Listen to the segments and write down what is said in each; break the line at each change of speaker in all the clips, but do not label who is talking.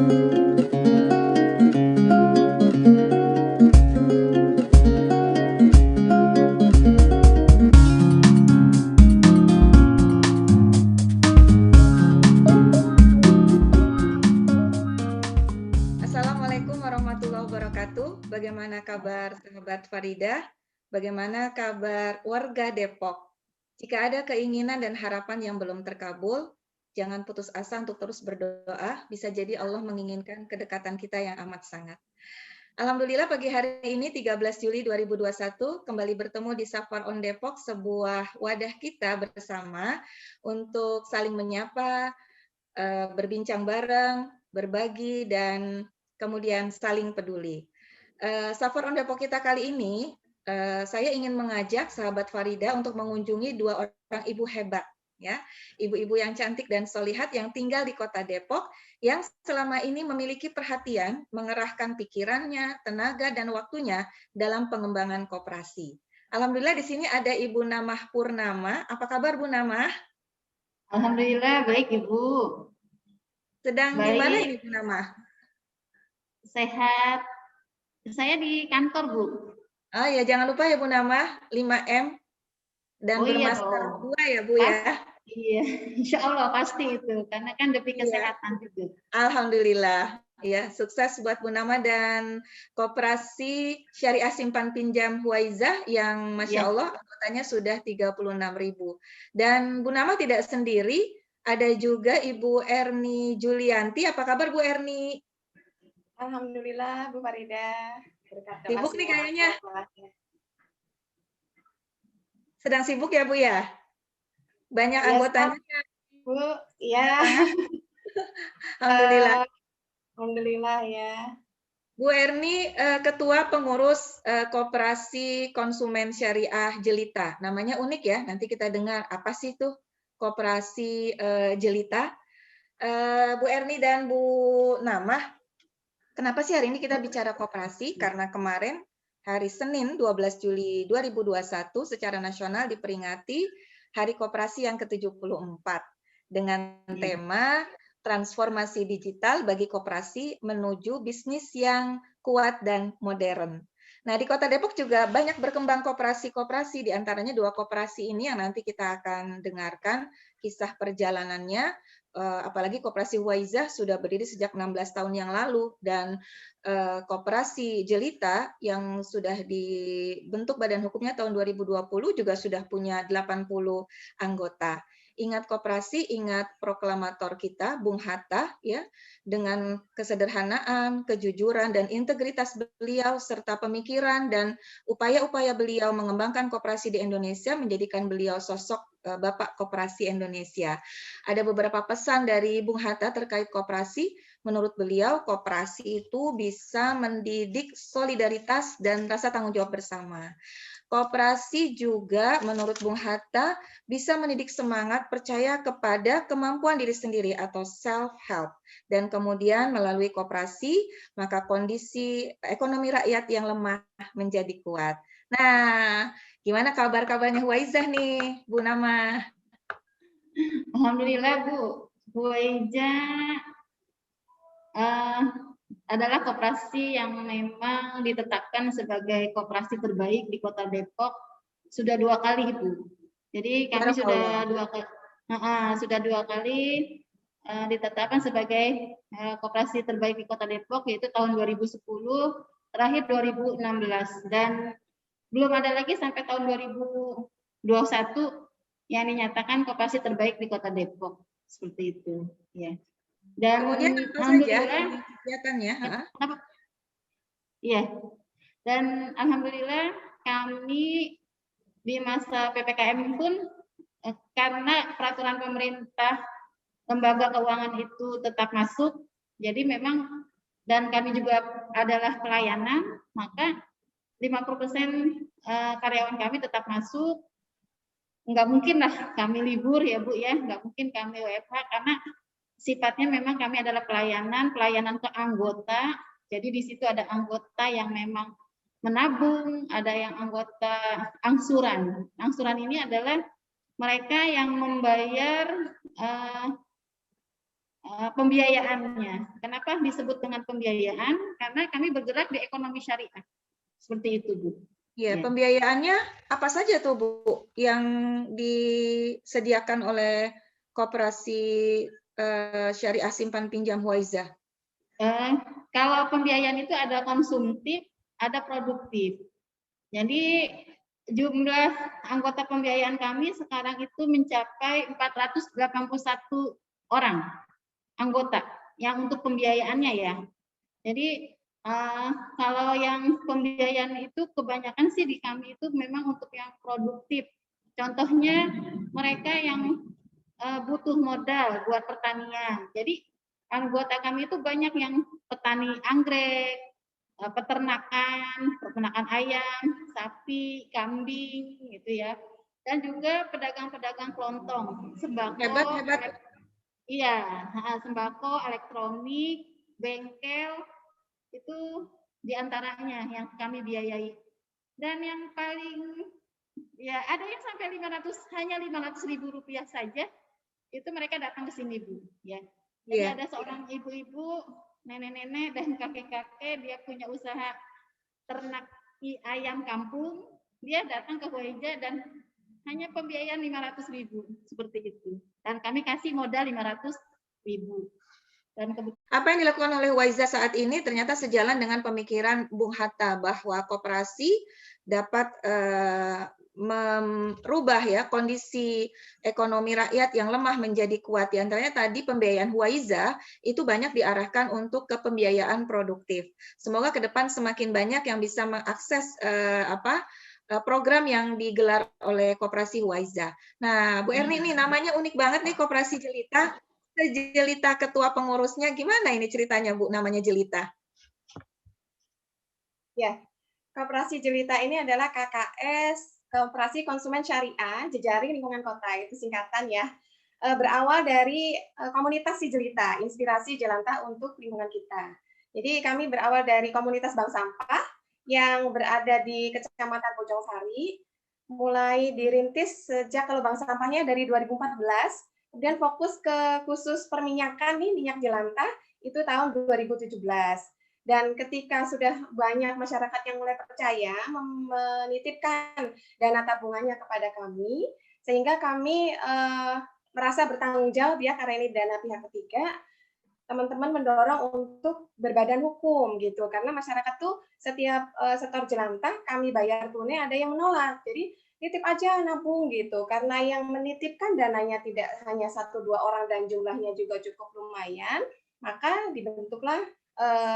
Assalamualaikum warahmatullahi wabarakatuh. Bagaimana kabar sahabat Farida? Bagaimana kabar warga Depok? Jika ada keinginan dan harapan yang belum terkabul, jangan putus asa untuk terus berdoa. Bisa jadi Allah menginginkan kedekatan kita yang amat sangat. Alhamdulillah pagi hari ini 13 Juli 2021 kembali bertemu di Safar on Depok, sebuah wadah kita bersama untuk saling menyapa, berbincang bareng, berbagi, dan kemudian saling peduli. Safar on Depok kita kali ini, saya ingin mengajak sahabat Farida untuk mengunjungi dua orang ibu hebat, ya, ibu-ibu yang cantik dan solihat yang tinggal di Kota Depok, yang selama ini memiliki perhatian, mengerahkan pikirannya, tenaga, dan waktunya dalam pengembangan koperasi. Alhamdulillah di sini ada Ibu Namah Purnama. Apa kabar Bu Namah?
Alhamdulillah baik Ibu.
Sedang di mana ini Bu Namah?
Sehat. Saya di kantor Bu.
Oh ya, jangan lupa ya Bu Namah, 5M dan bermasker dua ya Bu ya.
Iya, insya Allah pasti itu, karena kan demi kesehatan juga.
Alhamdulillah, ya sukses buat Bu Namah dan Koperasi Syariah Simpan Pinjam Huwaizah yang Masya Allah anggotanya sudah 36.000. Dan Bu Namah tidak sendiri, ada juga Ibu Erni Julianti. Apa kabar Bu Erni?
Alhamdulillah Bu Farida.
Sibuk nih kayaknya. Sedang sibuk ya Bu ya? Banyak anggotanya.
Bu, ya.
Alhamdulillah.
Alhamdulillah ya.
Bu Erni, Ketua Pengurus Koperasi Konsumen Syariah Jelita. Namanya unik ya, nanti kita dengar apa sih itu Koperasi Jelita. Bu Erni dan Bu Namah, kenapa sih hari ini kita bicara koperasi? Karena kemarin hari Senin 12 Juli 2021 secara nasional diperingati Hari Koperasi yang ke-74 dengan tema transformasi digital bagi koperasi menuju bisnis yang kuat dan modern. Nah, di Kota Depok juga banyak berkembang koperasi-koperasi, di antaranya dua koperasi ini yang nanti kita akan dengarkan kisah perjalanannya, apalagi Koperasi Huwaizah sudah berdiri sejak 16 tahun yang lalu, dan Koperasi Jelita yang sudah dibentuk badan hukumnya tahun 2020 juga sudah punya 80 anggota. Ingat koperasi, ingat proklamator kita, Bung Hatta, ya, dengan kesederhanaan, kejujuran, dan integritas beliau, serta pemikiran dan upaya-upaya beliau mengembangkan koperasi di Indonesia, menjadikan beliau sosok Bapak Koperasi Indonesia. Ada beberapa pesan dari Bung Hatta terkait koperasi. Menurut beliau, koperasi itu bisa mendidik solidaritas dan rasa tanggung jawab bersama. Koperasi juga menurut Bung Hatta bisa mendidik semangat percaya kepada kemampuan diri sendiri atau self-help. Dan kemudian melalui koperasi, maka kondisi ekonomi rakyat yang lemah menjadi kuat. Nah, gimana kabar-kabarnya Huwaizah nih, Bu Namah?
Alhamdulillah Bu. Huwaizah adalah koperasi yang memang ditetapkan sebagai koperasi terbaik di Kota Depok sudah 2 kali Bu. Jadi kami sudah dua kali ditetapkan sebagai koperasi terbaik di Kota Depok, yaitu tahun 2010, terakhir 2016, dan belum ada lagi sampai tahun 2021 yang dinyatakan koperasi terbaik di Kota Depok, seperti itu ya. Dan
kemudian apa saja kegiatannya?
Iya. Dan alhamdulillah kami di masa PPKM pun karena peraturan pemerintah lembaga keuangan itu tetap masuk, jadi memang, dan kami juga adalah pelayanan, maka 50% karyawan kami tetap masuk. Nggak mungkin lah kami libur ya Bu ya, nggak mungkin kami WFH, karena sifatnya memang kami adalah pelayanan ke anggota. Jadi di situ ada anggota yang memang menabung, ada yang anggota angsuran. Angsuran ini adalah mereka yang membayar pembiayaannya. Kenapa disebut dengan pembiayaan? Karena kami bergerak di ekonomi syariah. Seperti itu, Bu.
Ya,
Ya.
pembiayaannya apa saja tuh Bu yang disediakan oleh Koperasi Syariah Simpan Pinjam Huaizah?
Kalau pembiayaan itu ada konsumtif, ada produktif. Jadi jumlah anggota pembiayaan kami sekarang itu mencapai 481 orang anggota yang untuk pembiayaannya ya. Jadi kalau yang pembiayaan itu kebanyakan sih di kami itu memang untuk yang produktif. Contohnya mereka yang butuh modal buat pertanian. Jadi anggota kami itu banyak yang petani anggrek, peternakan ayam, sapi, kambing, gitu ya. Dan juga pedagang-pedagang kelontong, sembako,
Hebat.
iya, sembako, elektronik, bengkel, itu diantaranya yang kami biayai. Dan yang paling, ya ada yang sampai 500.000 rupiah saja, itu mereka datang ke sini, Bu. Ya. Jadi ada seorang ibu-ibu, nenek-nenek, dan kakek-kakek, dia punya usaha ternak ayam kampung, dia datang ke Huaizah dan hanya pembiayaan 500.000, seperti itu. Dan kami kasih modal 500.000. Dan
apa yang dilakukan oleh Huaizah saat ini ternyata sejalan dengan pemikiran Bung Hatta bahwa koperasi dapat merubah ya kondisi ekonomi rakyat yang lemah menjadi kuat. Di antaranya tadi pembiayaan Huaizah itu banyak diarahkan untuk ke pembiayaan produktif. Semoga ke depan semakin banyak yang bisa mengakses program yang digelar oleh Koperasi Huaizah. Nah, Bu Erni ini namanya unik banget nih Koperasi Jelita. Jelita ketua pengurusnya gimana ini ceritanya Bu namanya Jelita?
Ya, Koperasi Jelita ini adalah KKS Koperasi Konsumen Syariah Jejaring Lingkungan Kota, itu singkatan ya. Berawal dari komunitas Si Jelita, inspirasi jelantah untuk lingkungan kita. Jadi kami berawal dari komunitas bank sampah yang berada di Kecamatan Bojongsari, mulai dirintis sejak kalau bank sampahnya dari 2014. Kemudian fokus ke khusus perminyakan nih, minyak jelantah, itu tahun 2017. Dan ketika sudah banyak masyarakat yang mulai percaya menitipkan dana tabungannya kepada kami, sehingga kami merasa bertanggung jawab ya karena ini dana pihak ketiga, teman-teman mendorong untuk berbadan hukum gitu. Karena masyarakat tuh setiap setor jelantah kami bayar tunai ada yang menolak. Jadi titip aja nabung gitu, karena yang menitipkan dananya tidak hanya 1-2 orang dan jumlahnya juga cukup lumayan, maka dibentuklah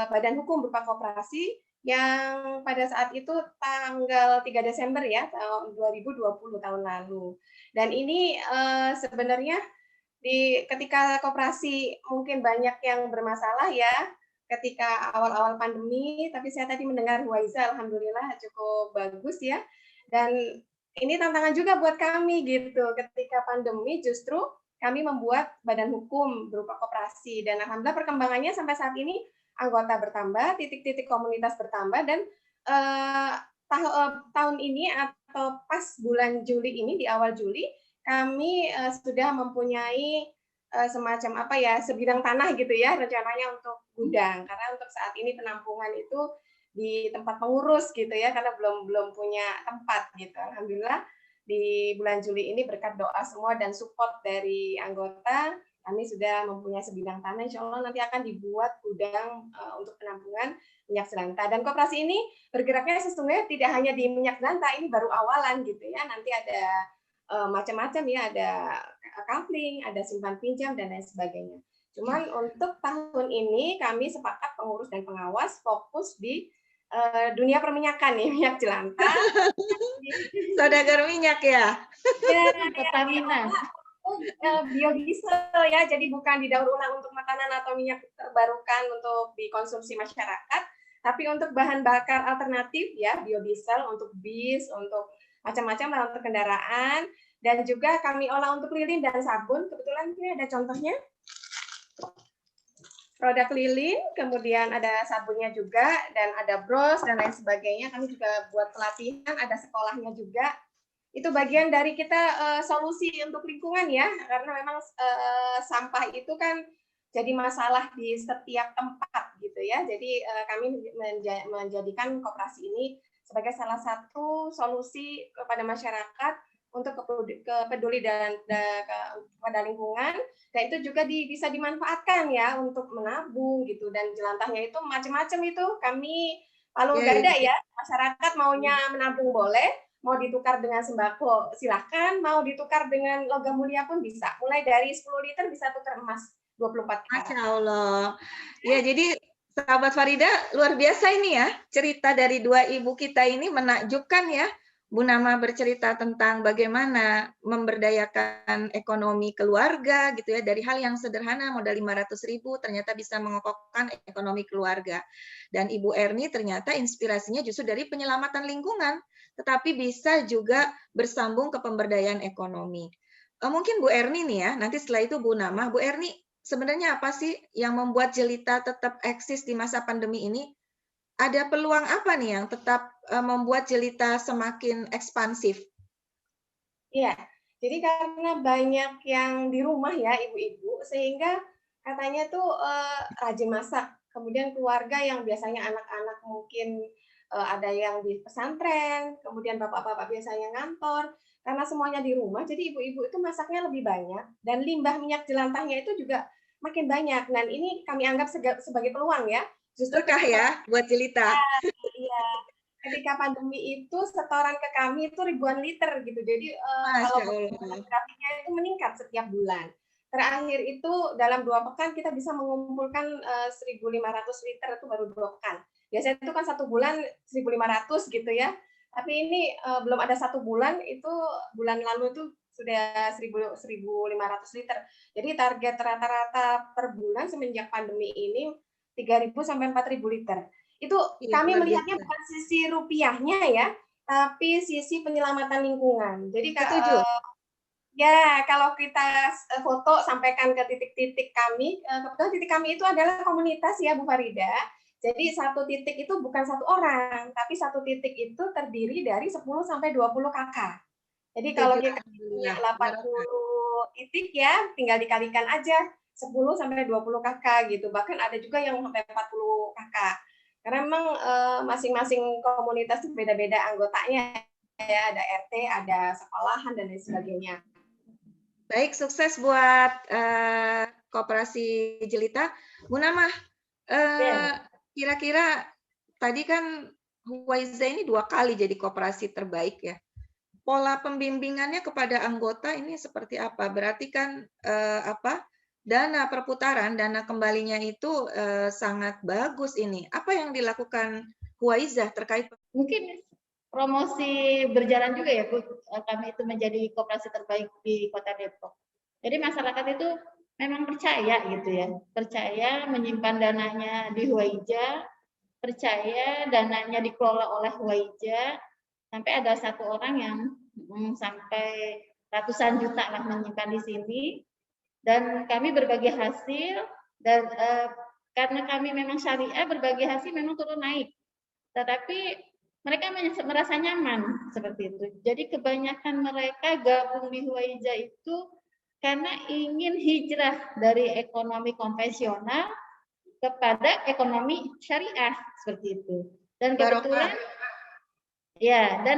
badan hukum berupa koperasi yang pada saat itu tanggal 3 Desember ya tahun 2020 tahun lalu. Dan ini sebenarnya ketika koperasi mungkin banyak yang bermasalah ya ketika awal-awal pandemi, tapi saya tadi mendengar Huaizah alhamdulillah cukup bagus ya. Dan ini tantangan juga buat kami gitu. Ketika pandemi justru kami membuat badan hukum berupa koperasi dan alhamdulillah perkembangannya sampai saat ini anggota bertambah, titik-titik komunitas bertambah dan tahun ini atau pas bulan Juli ini di awal Juli kami sudah mempunyai semacam sebidang tanah gitu ya rencananya untuk gudang karena untuk saat ini penampungan itu di tempat pengurus gitu ya karena belum punya tempat gitu. Alhamdulillah di bulan Juli ini berkat doa semua dan support dari anggota kami sudah mempunyai sebidang tanah. Insya Allah nanti akan dibuat gudang untuk penampungan minyak jelantah. Dan koperasi ini bergeraknya sesungguhnya tidak hanya di minyak jelantah, ini baru awalan gitu ya. Nanti ada macam-macam ya, ada coupling, ada simpan pinjam dan lain sebagainya. Cuman untuk tahun ini kami sepakat pengurus dan pengawas fokus di dunia perminyakan nih, minyak jelantah.
Saudagar minyak ya?
Ya, Pertamina. Biodiesel ya, jadi bukan didaur ulang untuk makanan atau minyak terbarukan untuk dikonsumsi masyarakat, tapi untuk bahan bakar alternatif ya, biodiesel untuk bis, untuk macam-macam untuk kendaraan, dan juga kami olah untuk lilin dan sabun. Kebetulan ini ada contohnya. Produk lilin, kemudian ada sabunnya juga, dan ada bros, dan lain sebagainya. Kami juga buat pelatihan, ada sekolahnya juga. Itu bagian dari kita solusi untuk lingkungan ya, karena memang sampah itu kan jadi masalah di setiap tempat gitu ya. Jadi kami menjadikan koperasi ini sebagai salah satu solusi kepada masyarakat untuk peduli kepada lingkungan, dan itu juga bisa dimanfaatkan ya untuk menabung gitu, dan jelantahnya itu macam-macam itu kami palu gada ya. Masyarakat maunya menabung boleh, mau ditukar dengan sembako silahkan, mau ditukar dengan logam mulia pun bisa. Mulai dari 10 liter bisa tukar emas 24 karat.
Masya Allah. Ya, jadi sahabat Farida, luar biasa ini ya. Cerita dari dua ibu kita ini menakjubkan ya. Bu Nama bercerita tentang bagaimana memberdayakan ekonomi keluarga gitu ya, dari hal yang sederhana modal 500.000 ternyata bisa mengokohkan ekonomi keluarga. Dan Ibu Erni ternyata inspirasinya justru dari penyelamatan lingkungan, tetapi bisa juga bersambung ke pemberdayaan ekonomi. Mungkin Bu Erni nih ya, nanti setelah itu Bu Nama. Bu Erni, sebenarnya apa sih yang membuat Jelita tetap eksis di masa pandemi ini? Ada peluang apa nih yang tetap membuat Jelita semakin ekspansif?
Iya, jadi karena banyak yang di rumah ya ibu-ibu, sehingga katanya tuh rajin masak. Kemudian keluarga yang biasanya anak-anak mungkin ada yang di pesantren, kemudian bapak-bapak biasanya ngantor, karena semuanya di rumah, jadi ibu-ibu itu masaknya lebih banyak, dan limbah minyak jelantahnya itu juga makin banyak. Dan ini kami anggap sebagai peluang ya. Justru
Berkah ya buat Jelita.
iya, ketika pandemi itu setoran ke kami itu ribuan liter gitu. Jadi kalau grafiknya itu meningkat setiap bulan. Terakhir itu dalam 2 pekan kita bisa mengumpulkan 1.500 liter, itu baru 2 pekan. Biasanya itu kan 1 bulan 1.500 gitu ya. Tapi ini belum ada 1 bulan, itu bulan lalu itu sudah 1.500 liter. Jadi target rata-rata per bulan semenjak pandemi ini 3.000 sampai 4.000 liter. Itu kami melihatnya bukan sisi rupiahnya ya, tapi sisi penyelamatan lingkungan. Jadi ya kalau kita foto sampaikan ke titik-titik kami, kebetulan titik kami itu adalah komunitas ya Bu Farida. Jadi satu titik itu bukan satu orang, tapi satu titik itu terdiri dari 10 sampai 20 kakak. Jadi kalau kita punya 80 titik ya, tinggal dikalikan aja 10 sampai 20 kakak gitu. Bahkan ada juga yang sampai 40 kakak. Karena memang masing-masing komunitas itu beda-beda anggotanya ya, ada RT, ada sekolahan dan lain sebagainya.
Baik, sukses buat Koperasi Jelita. Bu Nama, kira-kira tadi kan Huwaiza ini 2 kali jadi koperasi terbaik ya. Pola pembimbingannya kepada anggota ini seperti apa? Berarti kan dana perputaran, dana kembalinya itu sangat bagus ini. Apa yang dilakukan Huwaiza terkait?
Mungkin promosi berjalan juga ya Bu, kami itu menjadi koperasi terbaik di Kota Depok. Jadi masyarakat itu memang percaya gitu ya, percaya menyimpan dananya di Huwaiza, percaya dananya dikelola oleh Huwaiza, sampai ada satu orang yang sampai ratusan juta lah menyimpan di sini, dan kami berbagi hasil, dan karena kami memang syariah, berbagi hasil memang turun naik, tetapi mereka merasa nyaman seperti itu. Jadi kebanyakan mereka gabung di Huwaiza itu karena ingin hijrah dari ekonomi konvensional kepada ekonomi syariah seperti itu. Dan kebetulan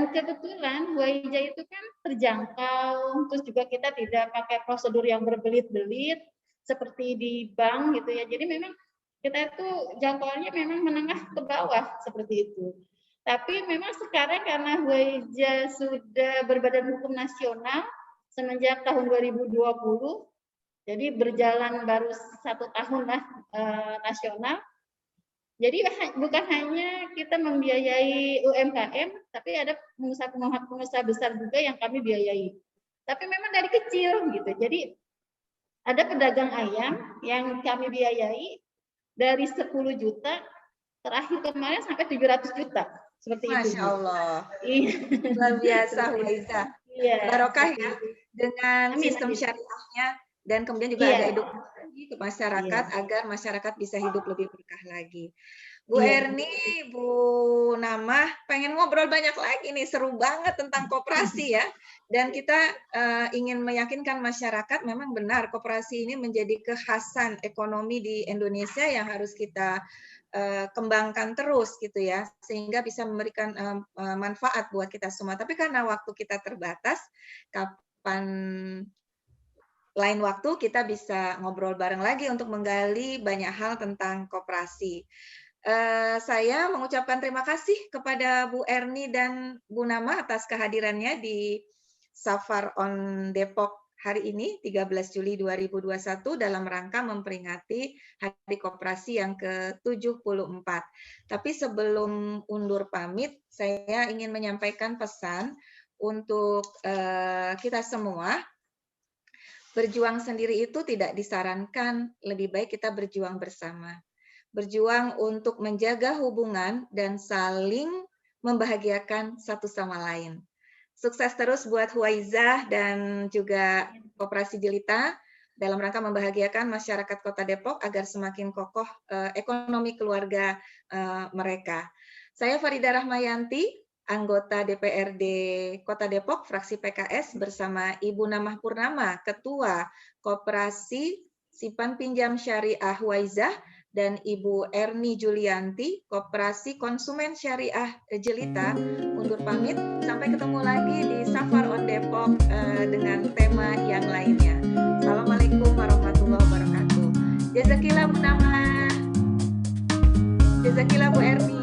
kebetulan Huwaiza itu kan terjangkau, terus juga kita tidak pakai prosedur yang berbelit-belit seperti di bank gitu ya. Jadi memang kita itu jangkauannya memang menengah ke bawah seperti itu. Tapi memang sekarang karena Huwaiza sudah berbadan hukum nasional semenjak tahun 2020, jadi berjalan baru 1 tahun lah nasional. Jadi bukan hanya kita membiayai UMKM, tapi ada pengusaha besar juga yang kami biayai. Tapi memang dari kecil gitu. Jadi ada pedagang ayam yang kami biayai dari 10 juta, terakhir kemarin sampai 700 juta. Seperti
Masya
itu.
Masya Allah. Luar biasa Huwaiza. Barokah ya dengan sistem syariahnya dan kemudian juga ada
Iya.
edukasi ke masyarakat agar masyarakat bisa hidup lebih berkah lagi. Bu
Iya.
Erni, Bu Namah, pengen ngobrol banyak lagi nih, seru banget tentang koperasi ya. Dan kita ingin meyakinkan masyarakat memang benar koperasi ini menjadi kekhasan ekonomi di Indonesia yang harus kita kembangkan terus gitu ya, sehingga bisa memberikan manfaat buat kita semua. Tapi karena waktu kita terbatas, kapan lain waktu kita bisa ngobrol bareng lagi untuk menggali banyak hal tentang koperasi. Saya mengucapkan terima kasih kepada Bu Erni dan Bu Nama atas kehadirannya di Safar on Depok hari ini, 13 Juli 2021, dalam rangka memperingati Hari Koperasi yang ke-74. Tapi sebelum undur pamit, saya ingin menyampaikan pesan untuk kita semua. Berjuang sendiri itu tidak disarankan, lebih baik kita berjuang bersama. Berjuang untuk menjaga hubungan dan saling membahagiakan satu sama lain. Sukses terus buat Huwaizah dan juga Koperasi Jelita dalam rangka membahagiakan masyarakat Kota Depok agar semakin kokoh ekonomi keluarga mereka. Saya Farida Rahmayanti, anggota DPRD Kota Depok, fraksi PKS, bersama Ibu Namah Purnama, Ketua Koperasi Simpan Pinjam Syariah Huwaizah, dan Ibu Erni Julianti, Koperasi Konsumen Syariah Jelita, undur pamit. Sampai ketemu lagi di Safar on Depok dengan tema yang lainnya. Assalamualaikum warahmatullahi wabarakatuh. Jazakillah Bu Nama. Jazakillah Bu Erni.